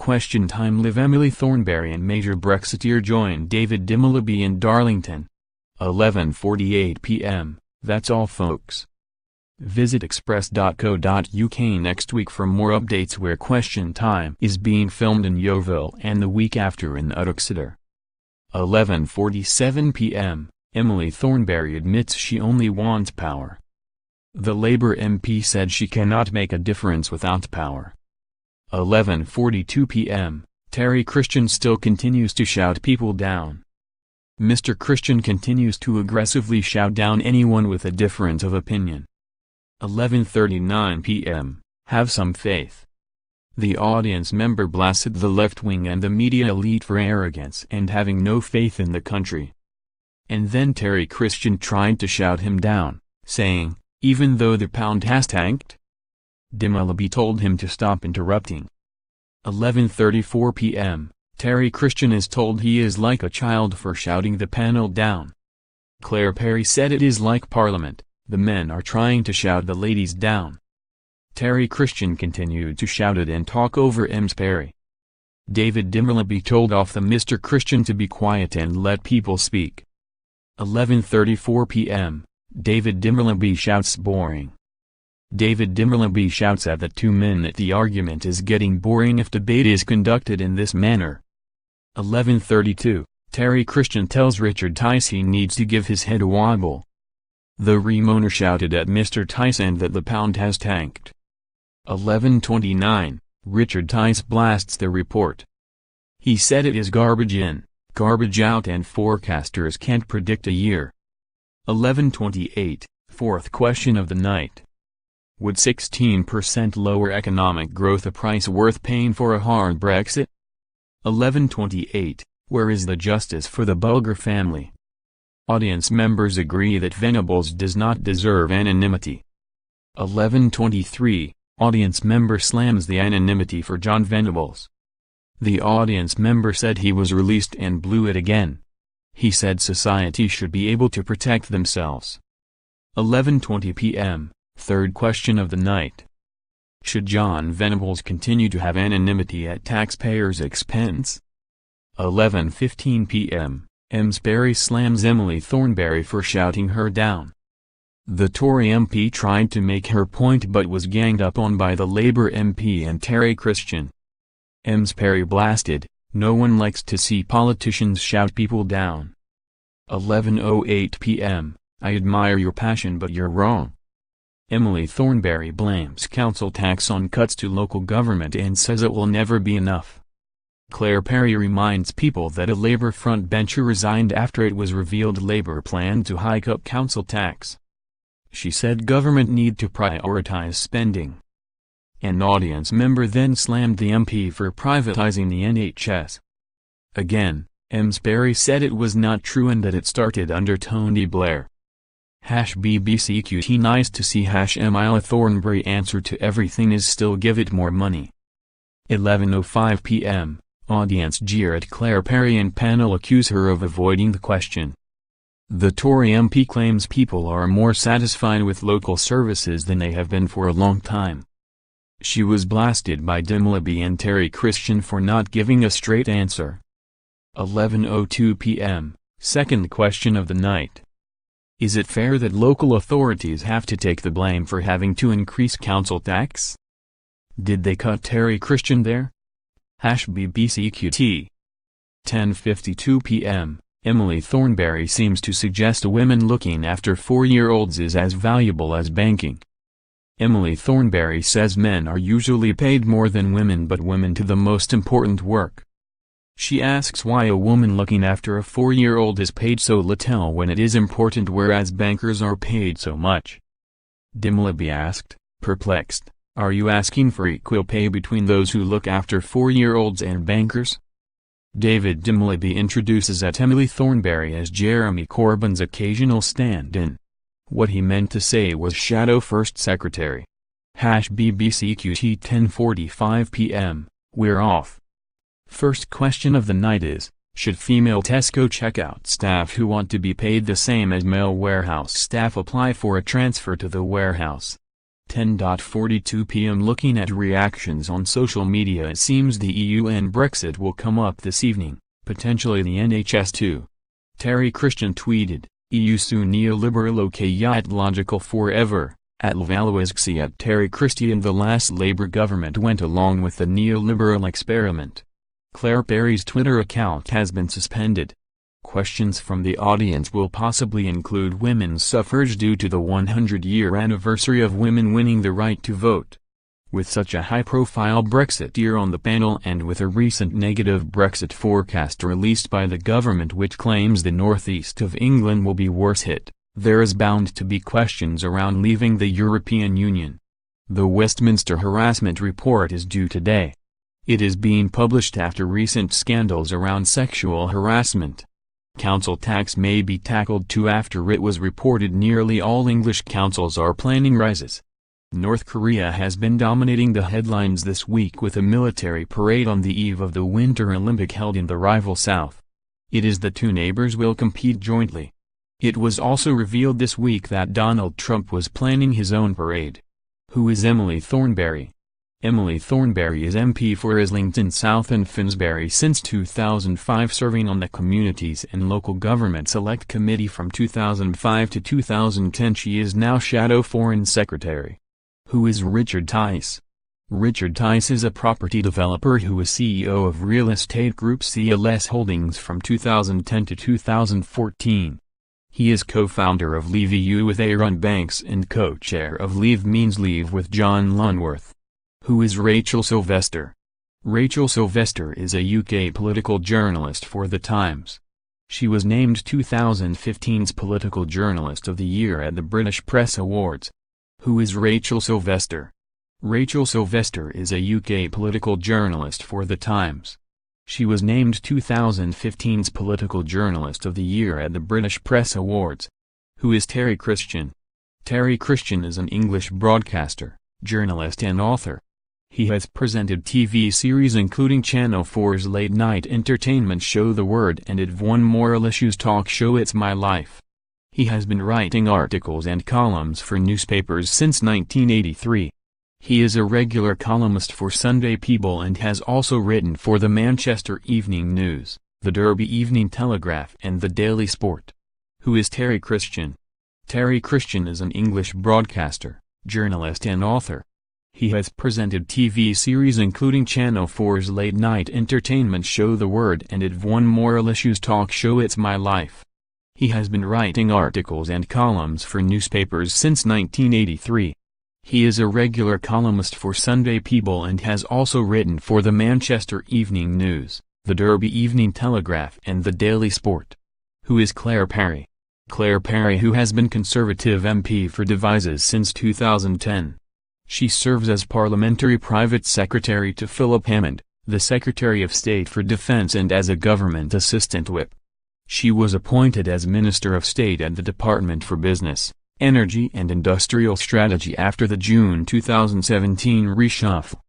Question Time. Live. Emily Thornberry and Major Brexiteer join David Dimbleby in Darlington. 11:48 p.m. That's all, folks. Visit express.co.uk next week for more updates where Question Time is being filmed in Yeovil and the week after in Uttoxeter. 11:47 p.m. Emily Thornberry admits she only wants power. The Labour MP said she cannot make a difference without power. 11:42 p.m. Terry Christian still continues to shout people down. Mr. Christian continues to aggressively shout down anyone with a difference of opinion. 11:39 p.m. Have some faith. The audience member blasted the left wing and the media elite for arrogance and having no faith in the country. And then Terry Christian tried to shout him down, saying, "Even though the pound has tanked?" Dimbleby told him to stop interrupting. 11:34 p.m. Terry Christian is told he is like a child for shouting the panel down. Claire Perry said it is like Parliament, the men are trying to shout the ladies down. Terry Christian continued to shout it and talk over Ms. Perry. David Dimbleby told off the Mr. Christian to be quiet and let people speak. 11:34 p.m. David Dimbleby shouts boring. David Dimbleby shouts at the two men that the argument is getting boring if debate is conducted in this manner. 11:32, Terry Christian tells Richard Tice he needs to give his head a wobble. The Rem owner shouted at Mr. Tice and that the pound has tanked. 11:29, Richard Tice blasts the report. He said it is garbage in, garbage out and forecasters can't predict a year. 11:28, fourth question of the night. Would 16% lower economic growth a price worth paying for a hard Brexit? 11:28, where is the justice for the Bulgar family? Audience members agree that Venables does not deserve anonymity. 11:23, audience member slams the anonymity for John Venables. The audience member said he was released and blew it again. He said society should be able to protect themselves. 11:20 p.m. Third question of the night. Should John Venables continue to have anonymity at taxpayers' expense? 11:15 p.m. Ms. Perry slams Emily Thornberry for shouting her down. The Tory MP tried to make her point but was ganged up on by the Labour MP and Terry Christian. Ms. Perry blasted, "No one likes to see politicians shout people down." 11:08 p.m. I admire your passion but you're wrong. Emily Thornberry blames council tax on cuts to local government and says it will never be enough. Claire Perry reminds people that a Labour frontbencher resigned after it was revealed Labour planned to hike up council tax. She said government need to prioritise spending. An audience member then slammed the MP for privatising the NHS. Again, Ms. Perry said it was not true and that it started under Tony Blair. #BBCQT Nice to see #Emily Thornberry answer to everything is still give it more money. 11:05 p.m. Audience jeer at Claire Perry and panel accuse her of avoiding the question. The Tory MP claims people are more satisfied with local services than they have been for a long time. She was blasted by Dimbleby and Terry Christian for not giving a straight answer. 11:02 p.m. Second question of the night. Is it fair that local authorities have to take the blame for having to increase council tax? Did they cut Terry Christian there? #BBCQT. 10:52 p.m. Emily Thornberry seems to suggest women looking after 4-year-olds is as valuable as banking. Emily Thornberry says men are usually paid more than women but women do the most important work. She asks why a woman looking after a 4-year-old is paid so little when it is important whereas bankers are paid so much. Dimbleby asked, perplexed, "Are you asking for equal pay between those who look after 4-year-olds and bankers?" David Dimbleby introduces Emily Thornberry as Jeremy Corbyn's occasional stand-in. What he meant to say was Shadow First Secretary. #BBCQT 10:45 p.m. We're off. First question of the night is, should female Tesco checkout staff who want to be paid the same as male warehouse staff apply for a transfer to the warehouse? 10:42 p.m. Looking at reactions on social media, it seems the EU and Brexit will come up this evening, potentially the NHS too. Terry Christian tweeted, EU soon neoliberal okay yet logical forever. At Uttoxeter at Terry Christian, the last Labour government went along with the neoliberal experiment. Claire Perry's Twitter account has been suspended. Questions from the audience will possibly include women's suffrage due to the 100-year anniversary of women winning the right to vote. With such a high-profile Brexiteer on the panel and with a recent negative Brexit forecast released by the government which claims the northeast of England will be worse hit, there is bound to be questions around leaving the European Union. The Westminster Harassment Report is due today. It is being published after recent scandals around sexual harassment. Council tax may be tackled too after it was reported nearly all English councils are planning rises. North Korea has been dominating the headlines this week with a military parade on the eve of the Winter Olympic held in the rival South. It is the two neighbors will compete jointly. It was also revealed this week that Donald Trump was planning his own parade. Who is Emily Thornberry? Emily Thornberry is MP for Islington South and Finsbury since 2005, serving on the Communities and Local Government Select Committee from 2005 to 2010. She is now Shadow Foreign Secretary. Who is Richard Tice? Richard Tice is a property developer who was CEO of real estate group CLS Holdings from 2010 to 2014. He is co-founder of Leave EU with Aaron Banks and co-chair of Leave Means Leave with John Longworth. Who is Rachel Sylvester? Rachel Sylvester is a UK political journalist for The Times. She was named 2015's Political Journalist of the Year at the British Press Awards. Who is Rachel Sylvester? Rachel Sylvester is a UK political journalist for The Times. She was named 2015's Political Journalist of the Year at the British Press Awards. Who is Terry Christian? Terry Christian is an English broadcaster, journalist and author. He has presented TV series including Channel 4's late-night entertainment show The Word and it won moral issues talk show It's My Life. He has been writing articles and columns for newspapers since 1983. He is a regular columnist for Sunday People and has also written for the Manchester Evening News, the Derby Evening Telegraph and the Daily Sport. Who is Terry Christian? Terry Christian is an English broadcaster, journalist and author. He has presented TV series including Channel 4's late-night entertainment show The Word and it won moral issues talk show It's My Life. He has been writing articles and columns for newspapers since 1983. He is a regular columnist for Sunday People and has also written for the Manchester Evening News, the Derby Evening Telegraph and the Daily Sport. Who is Claire Perry? Claire Perry, who has been Conservative MP for Devizes since 2010. She serves as Parliamentary Private Secretary to Philip Hammond, the Secretary of State for Defence, and as a Government Assistant Whip. She was appointed as Minister of State at the Department for Business, Energy and Industrial Strategy after the June 2017 reshuffle.